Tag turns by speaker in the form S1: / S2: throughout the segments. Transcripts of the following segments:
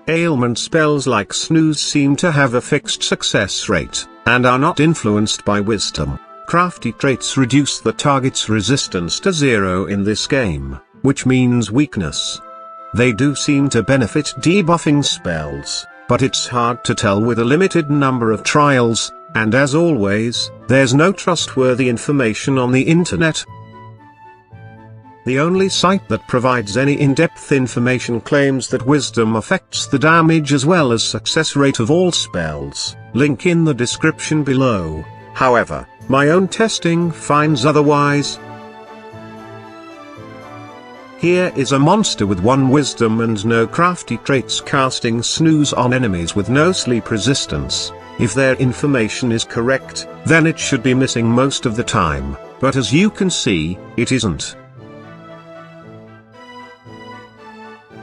S1: Ailment spells like snooze seem to have a fixed success rate, and are not influenced by wisdom. Crafty traits reduce the target's resistance to 0 in this game, which means weakness. They do seem to benefit debuffing spells, but it's hard to tell with a limited number of trials, and as always, there's no trustworthy information on the internet. The only site that provides any in-depth information claims that wisdom affects the damage as well as success rate of all spells, link in the description below. However, my own testing finds otherwise. Here is a monster with 1 wisdom and no crafty traits casting snooze on enemies with no sleep resistance. If their information is correct, then it should be missing most of the time, but as you can see, it isn't.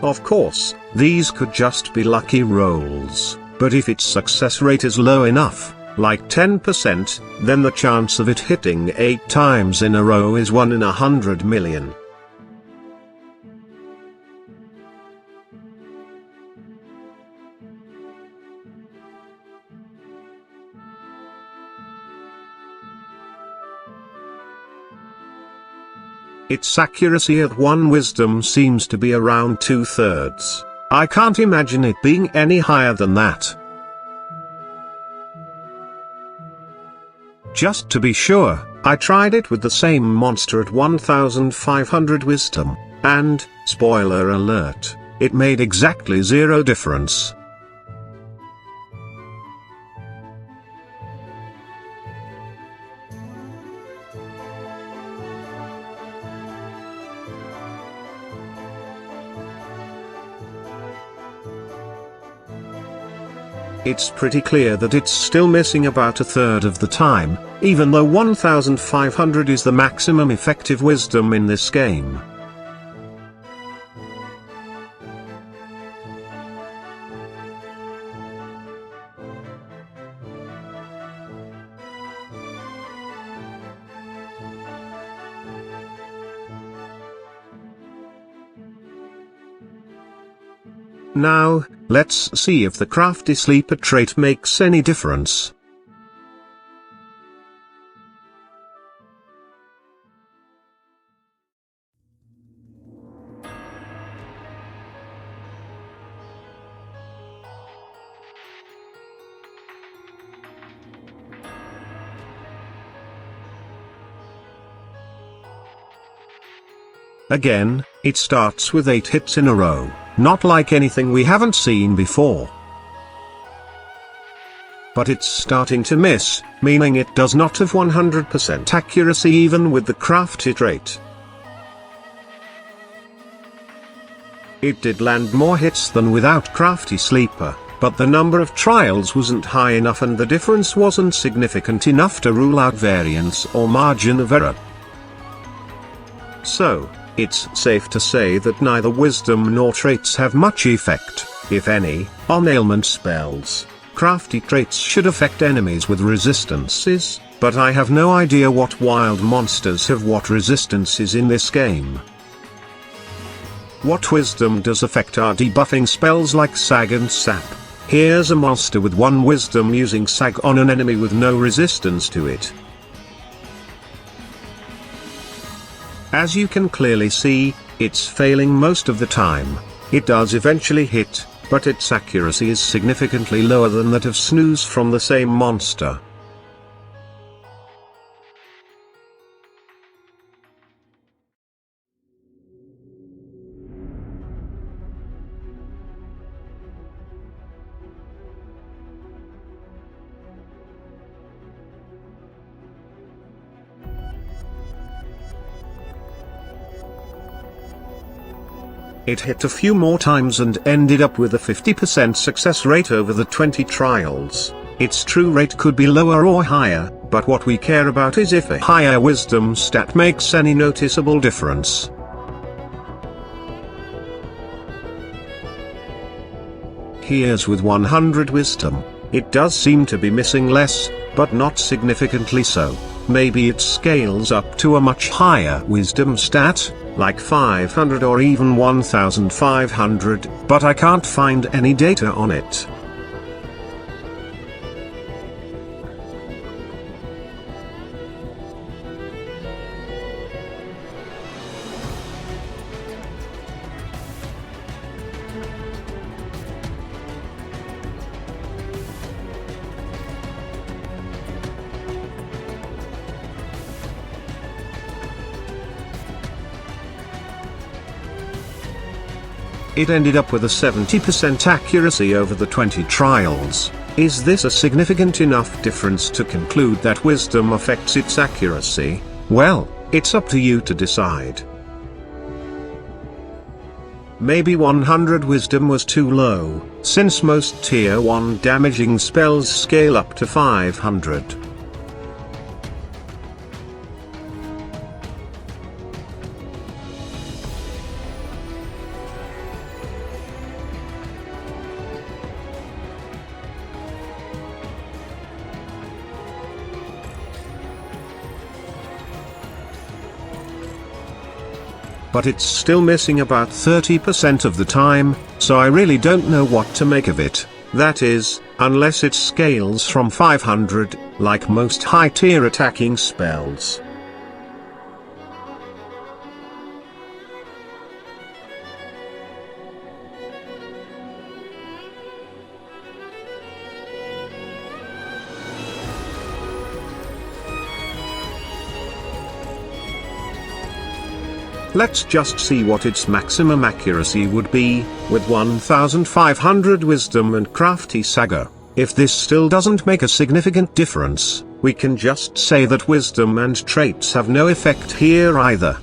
S1: Of course, these could just be lucky rolls, but if its success rate is low enough, like 10%, then the chance of it hitting 8 times in a row is 1 in 100 million. Its accuracy at 1 wisdom seems to be around 2/3. I can't imagine it being any higher than that. Just to be sure, I tried it with the same monster at 1500 wisdom, and, spoiler alert, it made exactly 0 difference. It's pretty clear that it's still missing about 1/3 of the time, even though 1500 is the maximum effective wisdom in this game. Now, let's see if the crafty sleeper trait makes any difference. Again, it starts with 8 hits in a row. Not like anything we haven't seen before. But it's starting to miss, meaning it does not have 100% accuracy even with the crafty trait. It did land more hits than without crafty sleeper, but the number of trials wasn't high enough and the difference wasn't significant enough to rule out variance or margin of error. So, it's safe to say that neither wisdom nor traits have much effect, if any, on ailment spells. Crafty traits should affect enemies with resistances, but I have no idea what wild monsters have what resistances in this game. What wisdom does affect our debuffing spells like Sag and Sap? Here's a monster with 1 wisdom using Sag on an enemy with no resistance to it. As you can clearly see, it's failing most of the time. It does eventually hit, but its accuracy is significantly lower than that of Snooze from the same monster. It hit a few more times and ended up with a 50% success rate over the 20 trials. Its true rate could be lower or higher, but what we care about is if a higher wisdom stat makes any noticeable difference. Here's with 100 wisdom. It does seem to be missing less, but not significantly so. Maybe it scales up to a much higher wisdom stat? like 500 or even 1500, but I can't find any data on it. It ended up with a 70% accuracy over the 20 trials. Is this a significant enough difference to conclude that wisdom affects its accuracy? Well, it's up to you to decide. Maybe 100 wisdom was too low, since most tier 1 damaging spells scale up to 500. But it's still missing about 30% of the time, so I really don't know what to make of it. That is, unless it scales from 500, like most high-tier attacking spells. Let's just see what its maximum accuracy would be, with 1500 wisdom and Crafty Saga. If this still doesn't make a significant difference, we can just say that wisdom and traits have no effect here either.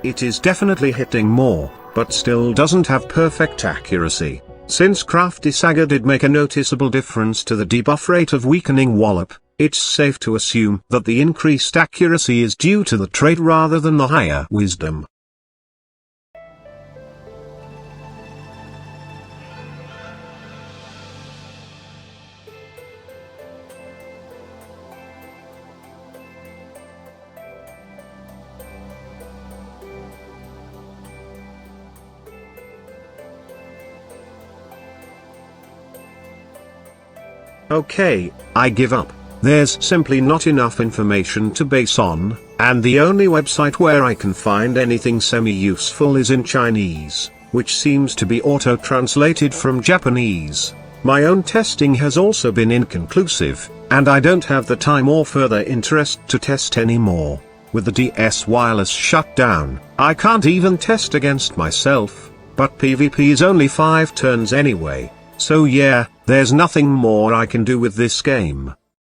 S1: It is definitely hitting more, but still doesn't have perfect accuracy. Since Crafty Saga did make a noticeable difference to the debuff rate of Weakening Wallop, it's safe to assume that the increased accuracy is due to the trait rather than the higher wisdom. Okay, I give up. There's simply not enough information to base on, and the only website where I can find anything semi-useful is in Chinese, which seems to be auto-translated from Japanese. My own testing has also been inconclusive, and I don't have the time or further interest to test anymore. With the DS wireless shut down, I can't even test against myself, but PvP is only 5 turns anyway. So yeah, there's nothing more I can do with this game.